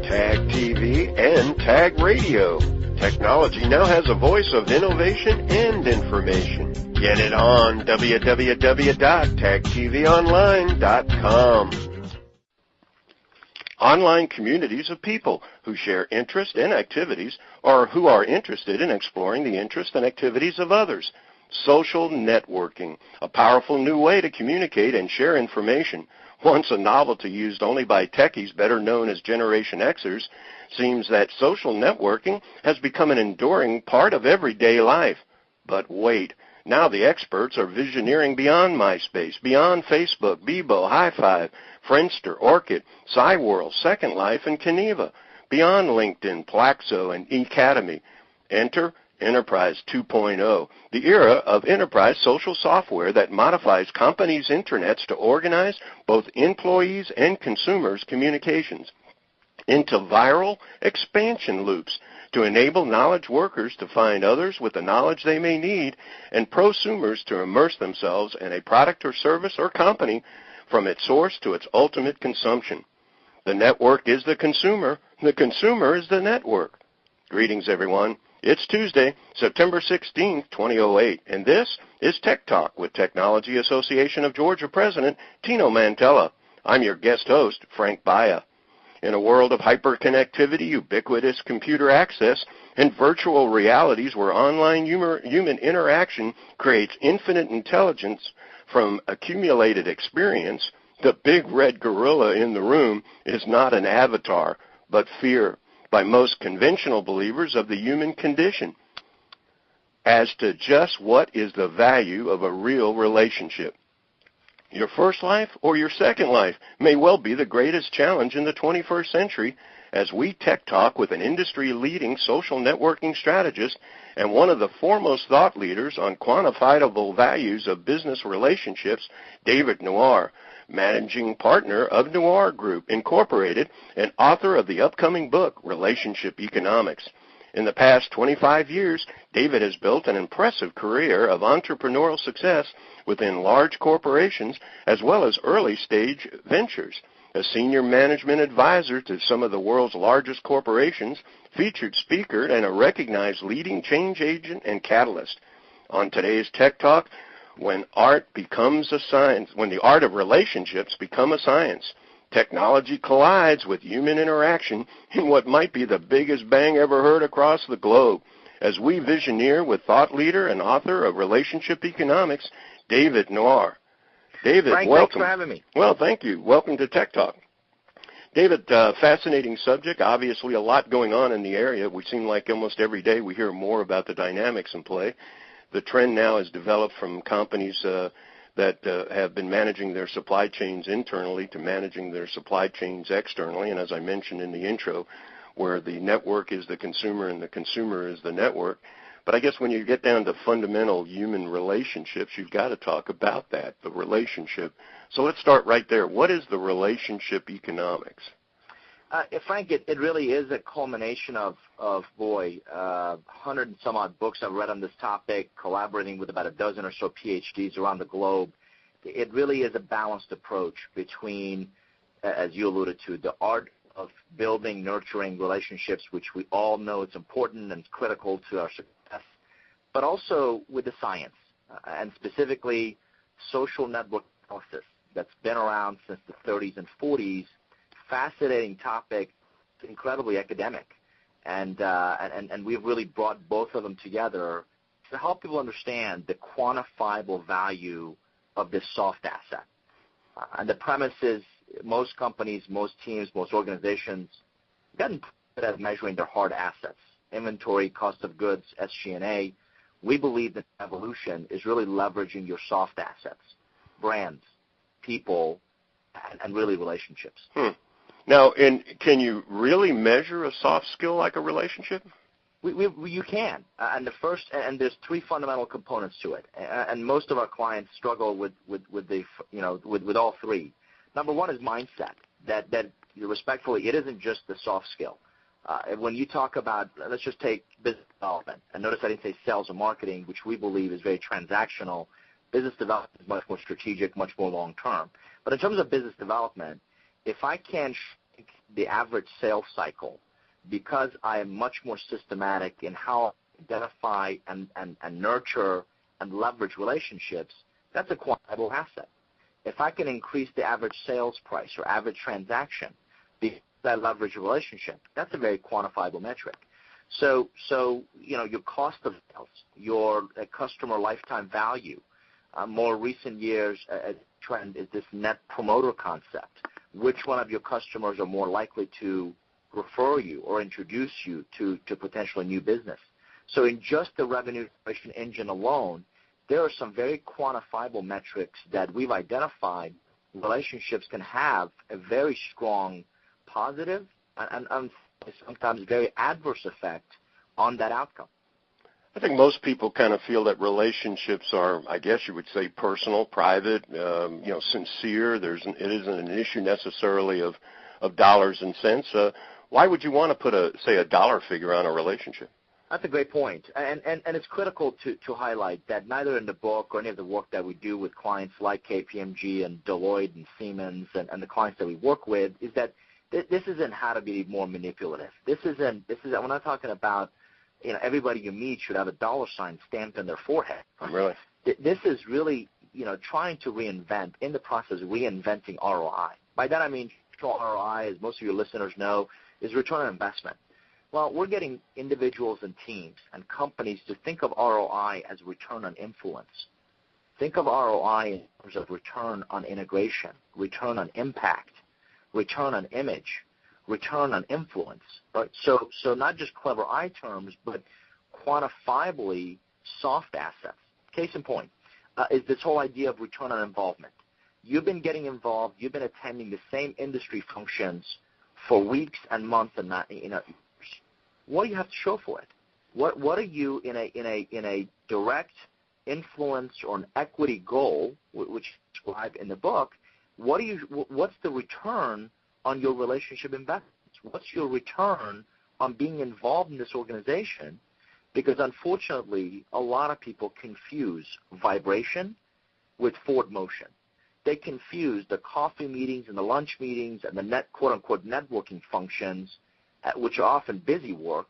Tag TV, and Tag Radio. Technology now has a voice of innovation and information. Get it on www.tagtvonline.com. Online communities of people who share interest and activities or who are interested in exploring the interests and activities of others. Social networking, a powerful new way to communicate and share information. Once a novelty used only by techies better known as Generation Xers, seems that social networking has become an enduring part of everyday life. But wait, now the experts are visioneering beyond MySpace, beyond Facebook, Bebo, High Five, Friendster, Orchid, Cyworld, Second Life, and Caneva, beyond LinkedIn, Plaxo, and Ecademy. Enter Enterprise 2.0, the era of enterprise social software that modifies companies' intranets to organize both employees' and consumers' communications into viral expansion loops to enable knowledge workers to find others with the knowledge they may need and prosumers to immerse themselves in a product or service or company from its source to its ultimate consumption. The network is the consumer is the network. Greetings, everyone. It's Tuesday, September 16th, 2008, and this is Tech Talk with Technology Association of Georgia President Tino Mantella. I'm your guest host, Frank Baia. In a world of hyperconnectivity, ubiquitous computer access, and virtual realities where online human interaction creates infinite intelligence from accumulated experience, the big red gorilla in the room is not an avatar, but fear by most conventional believers of the human condition as to just what is the value of a real relationship. Your first life or your second life may well be the greatest challenge in the 21st century as we tech talk with an industry-leading social networking strategist and one of the foremost thought leaders on quantifiable values of business relationships, David Nour, managing partner of Nour Group, Incorporated, and author of the upcoming book, Relationship Economics. In the past 25 years, David has built an impressive career of entrepreneurial success within large corporations as well as early-stage ventures. A senior management advisor to some of the world's largest corporations, featured speaker, and a recognized leading change agent and catalyst. On today's Tech Talk, when art becomes a science, when the art of relationships become a science, technology collides with human interaction in what might be the biggest bang ever heard across the globe. As we visioneer with thought leader and author of Relationship Economics, David Nour. David, Frank, welcome. Thanks for having me. Well, thank you. Welcome to Tech Talk. David, fascinating subject. Obviously, a lot going on in the area. We seem like almost every day we hear more about the dynamics in play. The trend now has developed from companies that have been managing their supply chains internally to managing their supply chains externally. And as I mentioned in the intro, where the network is the consumer and the consumer is the network. But I guess when you get down to fundamental human relationships, you've got to talk about that, the relationship. So let's start right there. What is the relationship economics? Frank, it really is a culmination of 100 and some odd books I've read on this topic, collaborating with about a dozen or so PhDs around the globe. It really is a balanced approach between, as you alluded to, the art of building, nurturing relationships, which we all know is important and critical to our success, but also with the science, and specifically social network analysis that's been around since the 30s and 40s. Fascinating topic, incredibly academic, and we've really brought both of them together to help people understand the quantifiable value of this soft asset. And the premise is most companies, most teams, most organizations gotten good at measuring their hard assets, inventory, cost of goods, SG&A. We believe that evolution is really leveraging your soft assets, brands, people, and really relationships. Now, can you really measure a soft skill like a relationship? You can, and there's three fundamental components to it, and most of our clients struggle with all three. Number one is mindset. That respectfully, it isn't just the soft skill. When you talk about, let's just take business development, and notice I didn't say sales or marketing, which we believe is very transactional. Business development is much more strategic, much more long term. But in terms of business development, if I can the average sales cycle, because I am much more systematic in how I identify and nurture and leverage relationships, that's a quantifiable asset. If I can increase the average sales price or average transaction because I leverage a relationship, that's a very quantifiable metric. So your cost of sales, your customer lifetime value. More recent years, a trend is this net promoter concept. Which one of your customers are more likely to refer you or introduce you to potentially new business? So in just the revenue generation engine alone, there are some very quantifiable metrics that we've identified relationships can have a very strong positive and sometimes very adverse effect on that outcome. I think most people kind of feel that relationships are, I guess you would say, personal, private, sincere. It isn't an issue necessarily of dollars and cents. Why would you want to put a dollar figure on a relationship? That's a great point. And it's critical to highlight that neither in the book or any of the work that we do with clients like KPMG and Deloitte and Siemens and the clients that we work with is that this isn't how to be more manipulative. We're not talking about, everybody you meet should have a dollar sign stamped on their forehead. Really? This is really, trying to reinvent, in the process of reinventing ROI. By that I mean ROI, as most of your listeners know, is return on investment. Well, we're getting individuals and teams and companies to think of ROI as return on influence. Think of ROI in terms of return on integration, return on impact, return on image, return on influence. Right? So not just clever eye terms, but quantifiably soft assets. Case in point is this whole idea of return on involvement. You've been getting involved. You've been attending the same industry functions for weeks and months and not, what do you have to show for it? What are you in a direct influence or an equity goal, which is described in the book? What's the return on your relationship investments? What's your return on being involved in this organization? Because unfortunately, a lot of people confuse vibration with forward motion. They confuse the coffee meetings and the lunch meetings and the quote-unquote networking functions, which are often busy work,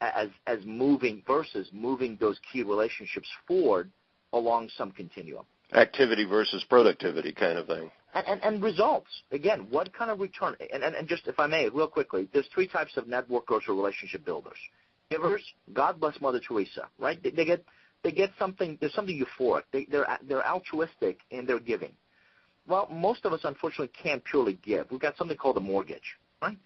as moving versus moving those key relationships forward along some continuum. Activity versus productivity kind of thing. And results. Again, what kind of return? And just, if I may, real quickly, there's three types of networkers or relationship builders. Givers, God bless Mother Teresa, right? They get something, there's something euphoric. They're altruistic in their giving. Well, most of us, unfortunately, can't purely give. We've got something called a mortgage, right?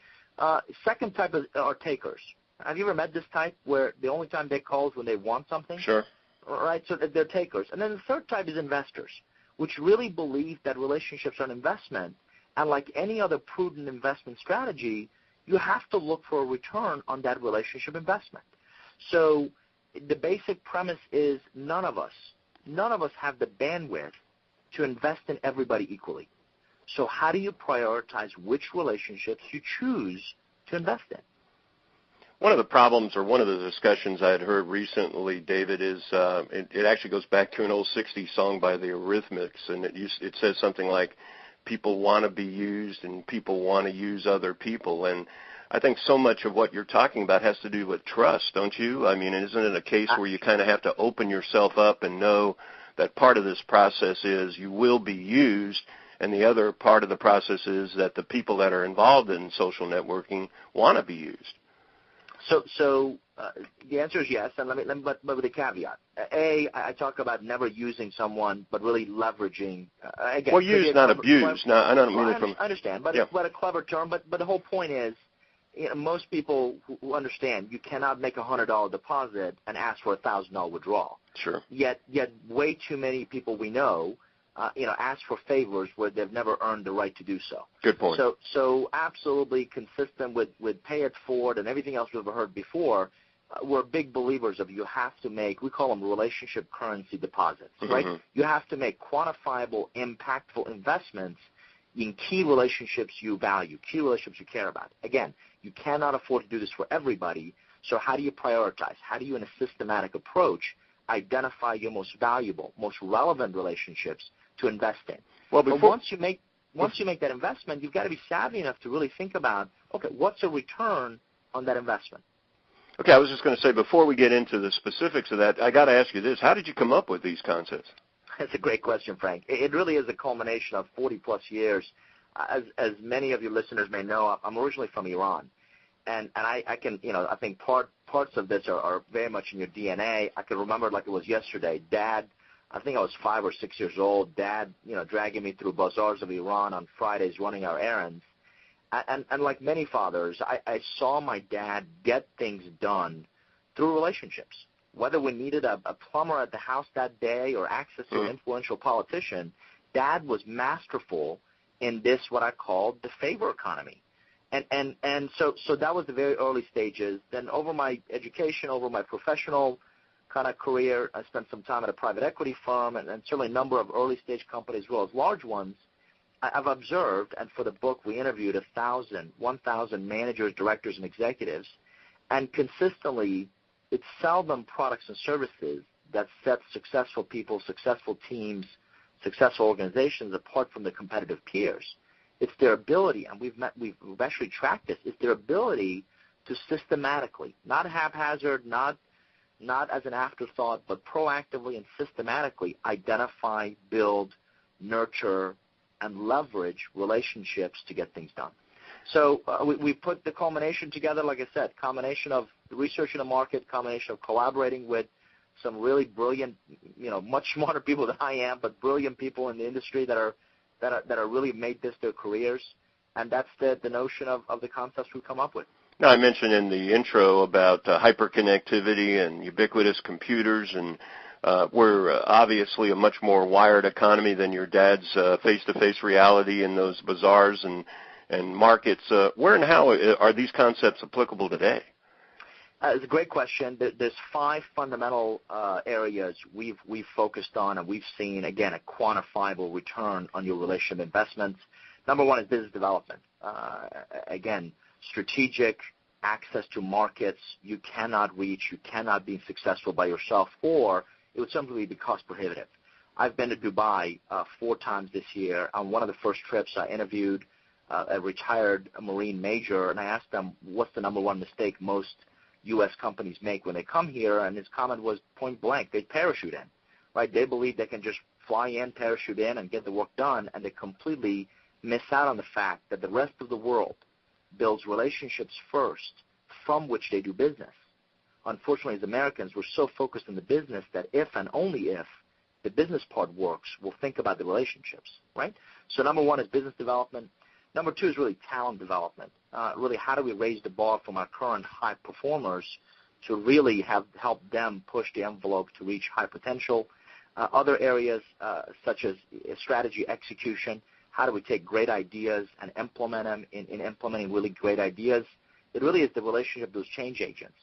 Second type are takers. Have you ever met this type where the only time they call is when they want something? Sure. All right, so they're takers. And then the third type is investors, which really believe that relationships are an investment. And like any other prudent investment strategy, you have to look for a return on that relationship investment. So the basic premise is none of us have the bandwidth to invest in everybody equally. So how do you prioritize which relationships you choose to invest in? One of the problems, or one of the discussions I had heard recently, David, is it actually goes back to an old 60s song by the Eurythmics, and it says something like, people want to be used and people want to use other people. And I think so much of what you're talking about has to do with trust, don't you? I mean, isn't it a case where you kind of have to open yourself up and know that part of this process is you will be used, and the other part of the process is that the people that are involved in social networking want to be used? So the answer is yes, and but with a caveat. I talk about never using someone, but really leveraging. Again, well, use, not abuse. No, I don't mean it from. I understand, but it's a clever term. But the whole point is, most people who understand you cannot make a $100 deposit and ask for a $1,000 withdrawal. Sure. Yet way too many people we know, ask for favors where they've never earned the right to do so. Good point. So absolutely consistent with pay it forward and everything else we've heard before. We're big believers of you have to make, we call them relationship currency deposits, right? Mm-hmm. You have to make quantifiable, impactful investments in key relationships you value, key relationships you care about. Again, you cannot afford to do this for everybody, so how do you prioritize? How do you, in a systematic approach, identify your most valuable, most relevant relationships to invest in? Well, but once you make, once you make that investment, you've got to be savvy enough to really think about, okay, what's a return on that investment? Okay, I was just going to say, before we get into the specifics of that, I got to ask you this. How did you come up with these concepts? That's a great question, Frank. It really is a culmination of 40-plus years. As many of your listeners may know, I'm originally from Iran. And I can, I think parts of this are very much in your DNA. I can remember it like it was yesterday. Dad, I think I was 5 or 6 years old. Dad, dragging me through bazaars of Iran on Fridays, running our errands. And like many fathers, I saw my dad get things done through relationships. Whether we needed a plumber at the house that day or access to an influential politician, Dad was masterful in this, what I called the favor economy. And so that was the very early stages. Then over my education, over my professional kind of career, I spent some time at a private equity firm and certainly a number of early stage companies as well as large ones. I've observed, and for the book we interviewed 1,000 managers, directors, and executives, and consistently it's seldom products and services that set successful people, successful teams, successful organizations apart from the competitive peers. It's their ability, and we've actually tracked this, it's their ability to systematically, not haphazard, not as an afterthought, but proactively and systematically identify, build, nurture, and leverage relationships to get things done. So we put the culmination together, like I said, combination of research in the market, combination of collaborating with some really brilliant, much smarter people than I am, but brilliant people in the industry that are really made this their careers, and that's the notion of the concepts we've come up with. Now, I mentioned in the intro about hyperconnectivity and ubiquitous computers, and we're obviously a much more wired economy than your dad's face-to-face reality in those bazaars and markets. Where and how are these concepts applicable today? It's a great question. There's 5 fundamental areas we've focused on, and we've seen, again, a quantifiable return on your relationship investments. Number 1 is business development. Again, strategic access to markets you cannot reach, you cannot be successful by yourself, or it would simply be cost prohibitive. I've been to Dubai 4 times this year. On one of the first trips, I interviewed a retired Marine major, and I asked them, what's the number 1 mistake most U.S. companies make when they come here? And his comment was point blank, they parachute in, right? They believe they can just fly in, parachute in, and get the work done, and they completely miss out on the fact that the rest of the world builds relationships first from which they do business. Unfortunately, as Americans, we're so focused on the business that if and only if the business part works, we'll think about the relationships, right? So number 1 is business development. Number 2 is really talent development. Really, how do we raise the bar from our current high performers to really help them push the envelope to reach high potential? Other areas such as strategy execution. How do we take great ideas and implement them in implementing really great ideas? It really is the relationship of those change agents.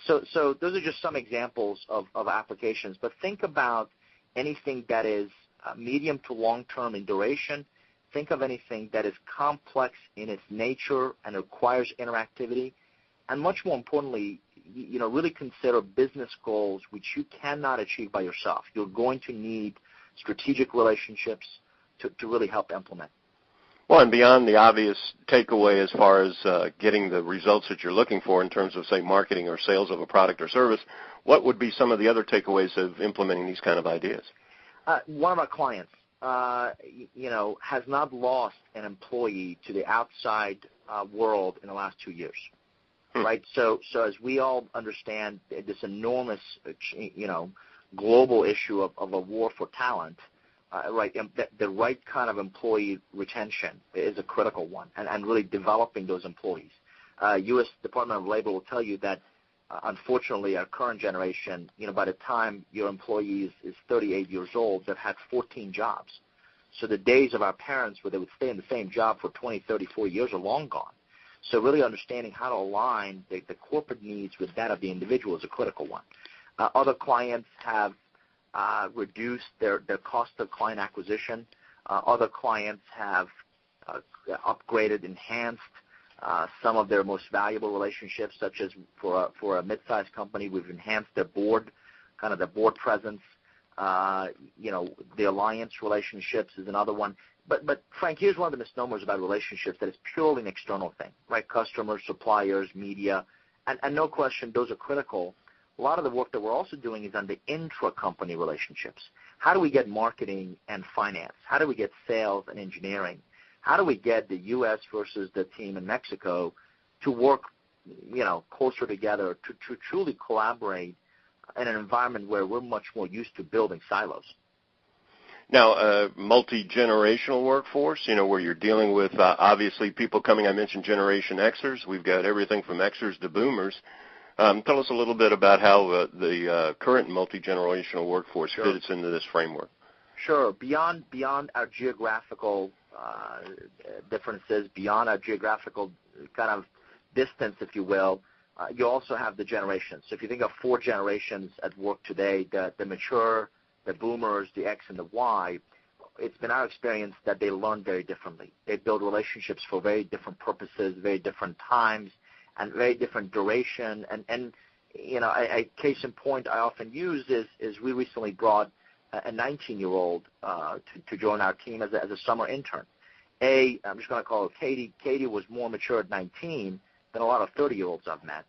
So those are just some examples of applications. But think about anything that is medium to long-term in duration. Think of anything that is complex in its nature and requires interactivity. And much more importantly, really consider business goals which you cannot achieve by yourself. You're going to need strategic relationships to really help implement. Well, and beyond the obvious takeaway as far as getting the results that you're looking for in terms of, say, marketing or sales of a product or service, what would be some of the other takeaways of implementing these kind of ideas? One of our clients, has not lost an employee to the outside world in the last 2 years, right? So as we all understand this enormous, global issue of a war for talent, right? The right kind of employee retention is a critical one, and really developing those employees. U.S. Department of Labor will tell you that, unfortunately, our current generation, by the time your employee is 38 years old, they've had 14 jobs. So the days of our parents where they would stay in the same job for 20, 30, 40 years are long gone. So really understanding how to align the corporate needs with that of the individual is a critical one. Other clients have reduced their cost of client acquisition. Other clients have upgraded, enhanced some of their most valuable relationships, such as for a mid-sized company, we've enhanced their board, the board presence. The alliance relationships is another one. But Frank, here's one of the misnomers about relationships, that it's purely an external thing, right? Customers, suppliers, media, and no question, those are critical. A lot of the work that we're also doing is on the intra-company relationships. How do we get marketing and finance? How do we get sales and engineering? How do we get the U.S. versus the team in Mexico to work, closer together, to truly collaborate in an environment where we're much more used to building silos? Now, multi-generational workforce, where you're dealing with, obviously, people coming, I mentioned Generation Xers. We've got everything from Xers to Boomers. Tell us a little bit about how the current multi-generational workforce fits into this framework. Sure. Beyond our geographical differences, beyond our geographical kind of distance, if you will, you also have the generations. So if you think of 4 generations at work today, the mature, the Boomers, the X, and the Y, it's been our experience that they learn very differently. They build relationships for very different purposes, very different times, and very different duration. And a case in point I often use is we recently brought a 19-year-old to join our team as a summer intern. I'm just going to call her Katie. Katie was more mature at 19 than a lot of 30-year-olds I've met.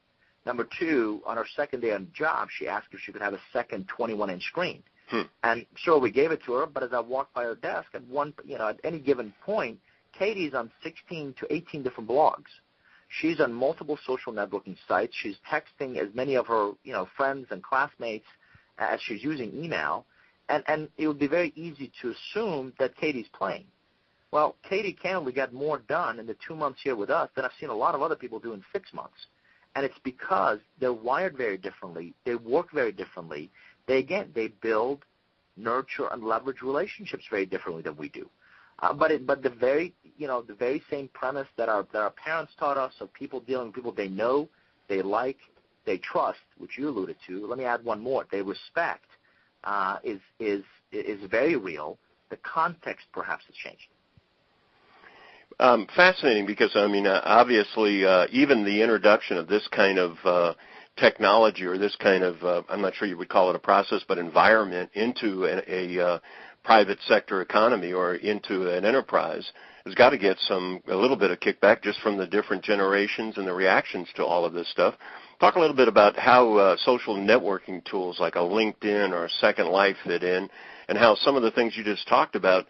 Number 2, on her second day on the job, she asked if she could have a second 21-inch screen. And sure, we gave it to her, but as I walked by her desk, at any given point, Katie's on 16 to 18 different blogs. She's on multiple social networking sites. She's texting as many of her, friends and classmates as she's using email. And it would be very easy to assume that Katie's playing. Well, Katie candidly got more done in the 2 months here with us than I've seen a lot of other people do in 6 months. And it's because they're wired very differently. They work very differently. They build, nurture, and leverage relationships very differently than we do. But the very same premise that our parents taught us of people dealing with people they know, they like, they trust, which you alluded to. Let me add one more. They respect is very real. The context perhaps has changed. Fascinating, because obviously, even the introduction of this kind of technology, or this kind of, I'm not sure you would call it a process, but environment into a private sector economy or into an enterprise, has got to get a little bit of kickback just from the different generations and the reactions to all of this stuff. Talk a little bit about how social networking tools like a LinkedIn or a Second Life fit in, and how some of the things you just talked about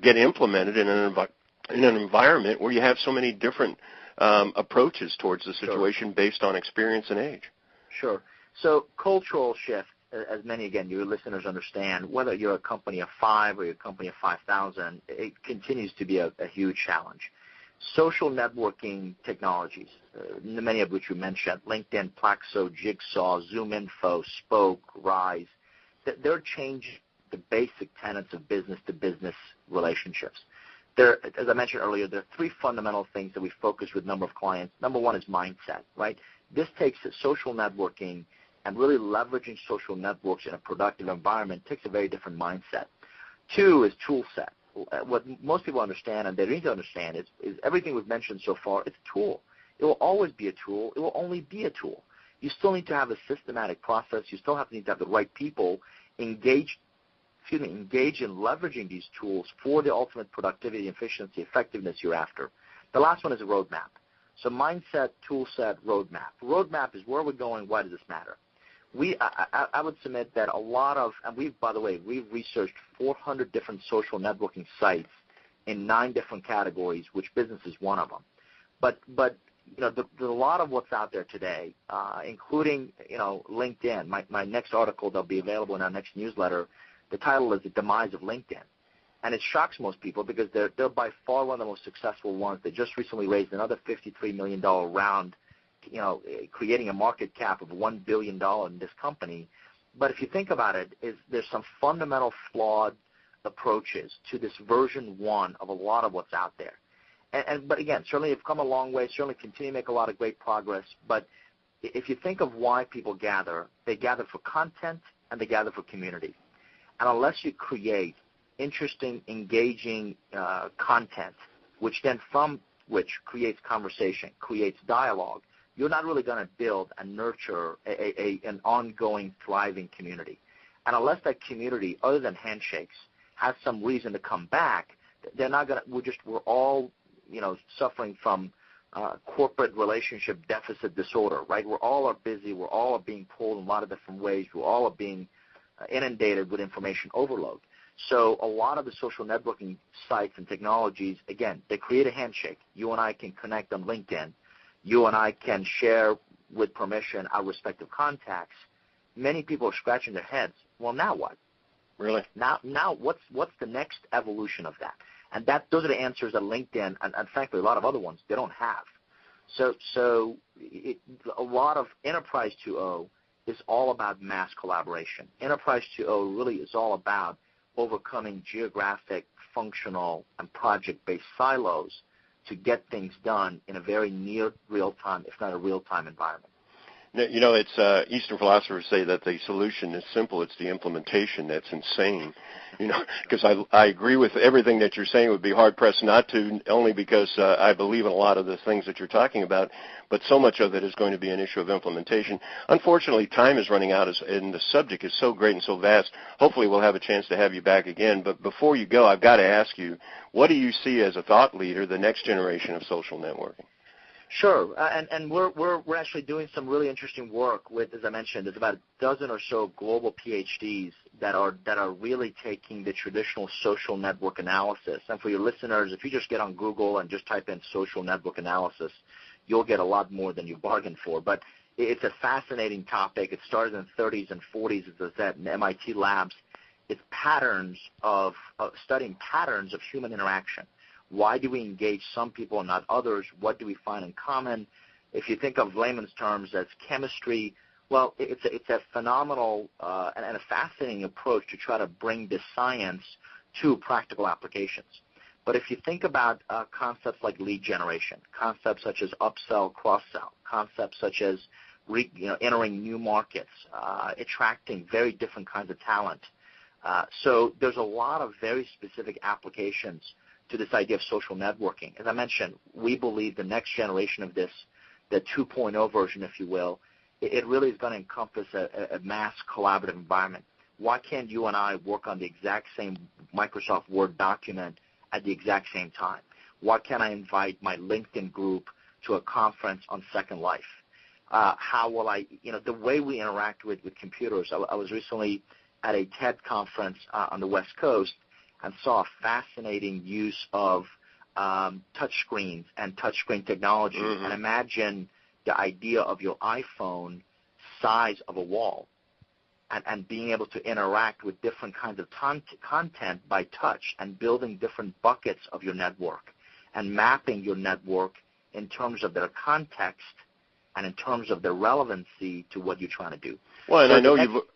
get implemented in an environment where you have so many different approaches towards the situation based on experience and age. Sure. So cultural shift, as many, again, your listeners understand, whether you're a company of 5 or you're a company of 5,000, it continues to be a huge challenge. Social networking technologies, many of which you mentioned, LinkedIn, Plaxo, Jigsaw, ZoomInfo, Spoke, Rise, they're changing the basic tenets of business-to-business relationships. As I mentioned earlier, there are 3 fundamental things that we focus with a number of clients. Number 1 is mindset, right? This takes social networking and really leveraging social networks in a productive environment takes a very different mindset. 2 is tool set. What most people understand, and they need to understand, is everything we've mentioned so far, it's a tool. It will always be a tool. It will only be a tool. You still need to have a systematic process. You still need to have the right people engage in leveraging these tools for the ultimate productivity, efficiency, effectiveness you're after. The last one is a roadmap. So mindset, tool set, roadmap. Roadmap is where we're going, why does this matter? I would submit that a lot of, and we've researched 400 different social networking sites in 9 different categories, which business is one of them. But there's a lot of what's out there today, including, LinkedIn. My next article that'll be available in our next newsletter, the title is The Demise of LinkedIn. And it shocks most people because they're by far one of the most successful ones. They just recently raised another $53 million round, creating a market cap of $1 billion in this company. But if you think about it, there's some fundamental flawed approaches to this version 1 of a lot of what's out there. But again, certainly have come a long way, certainly continue to make a lot of great progress. But if you think of why people gather, they gather for content and they gather for community. And unless you create interesting, engaging content, which creates conversation, creates dialogue, you're not really going to build and nurture an ongoing, thriving community. And unless that community, other than handshakes, has some reason to come back, they're not going to. We're all, suffering from corporate relationship deficit disorder, right? We're all are busy. We're all are being pulled in a lot of different ways. We're all are being inundated with information overload. So a lot of the social networking sites and technologies, again, they create a handshake. You and I can connect on LinkedIn. You and I can share with permission our respective contacts. Many people are scratching their heads. Well, now what? Really? Now, what's the next evolution of that? And those are the answers that LinkedIn and frankly a lot of other ones they don't have. So a lot of Enterprise 2.0 is all about mass collaboration. Enterprise 2.0 really is all about overcoming geographic, functional, and project-based silos to get things done in a very near real-time, if not a real-time environment. It's Eastern philosophers say that the solution is simple. It's the implementation that's insane. Because I agree with everything that you're saying. It would be hard-pressed not to, only because I believe in a lot of the things that you're talking about, but so much of it is going to be an issue of implementation. Unfortunately, time is running out, and the subject is so great and so vast. Hopefully we'll have a chance to have you back again. But before you go, I've got to ask you, what do you see as a thought leader, the next generation of social networking? Sure, and we're actually doing some really interesting work with, as I mentioned, there's about a dozen or so global PhDs that are really taking the traditional social network analysis. And for your listeners, if you just get on Google and just type in social network analysis, you'll get a lot more than you bargained for. But it's a fascinating topic. It started in the 30s and 40s, as I said, in MIT labs. It's studying patterns of human interaction. Why do we engage some people and not others? What do we find in common? If you think of layman's terms as chemistry, well, it's a phenomenal and a fascinating approach to try to bring this science to practical applications. But if you think about concepts like lead generation, concepts such as upsell, cross-sell, concepts such as entering new markets, attracting very different kinds of talent. So there's a lot of very specific applications to this idea of social networking. As I mentioned, we believe the next generation of this, the 2.0 version, if you will, it really is going to encompass a mass collaborative environment. Why can't you and I work on the exact same Microsoft Word document at the exact same time? Why can't I invite my LinkedIn group to a conference on Second Life? How will I, the way we interact with computers. I was recently at a TED conference on the West Coast and saw a fascinating use of touchscreens and touchscreen technology. Mm-hmm. And imagine the idea of your iPhone size of a wall and being able to interact with different kinds of content by touch and building different buckets of your network and mapping your network in terms of their context and in terms of their relevancy to what you're trying to do. Well, and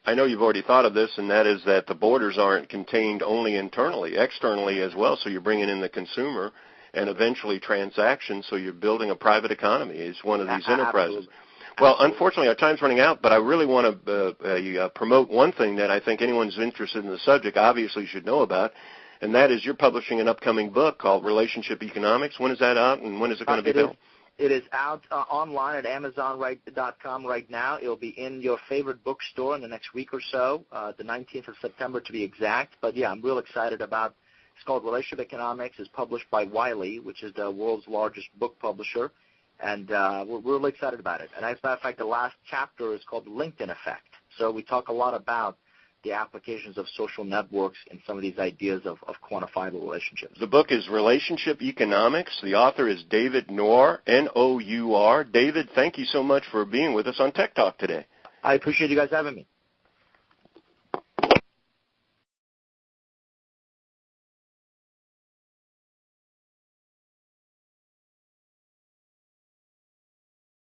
I know you've already thought of this, and that is that the borders aren't contained only internally, externally as well. So you're bringing in the consumer and eventually transactions. So you're building a private economy. It's one of these enterprises. Absolutely. Well, unfortunately, our time's running out, but I really want to promote one thing that I think anyone who's interested in the subject obviously should know about, and that is you're publishing an upcoming book called Relationship Economics. When is that out, and when is it going to be available? It is out online at Amazon.com right now. It will be in your favorite bookstore in the next week or so, the 19th of September to be exact. But, yeah, I'm real excited about it. It's called Relationship Economics. It's published by Wiley, which is the world's largest book publisher, and we're really excited about it. And as a matter of fact, the last chapter is called The LinkedIn Effect. So we talk a lot about the applications of social networks and some of these ideas of quantifiable relationships. The book is Relationship Economics. The author is David Nour, N-O-U-R. David, thank you so much for being with us on Tech Talk today. I appreciate you guys having me.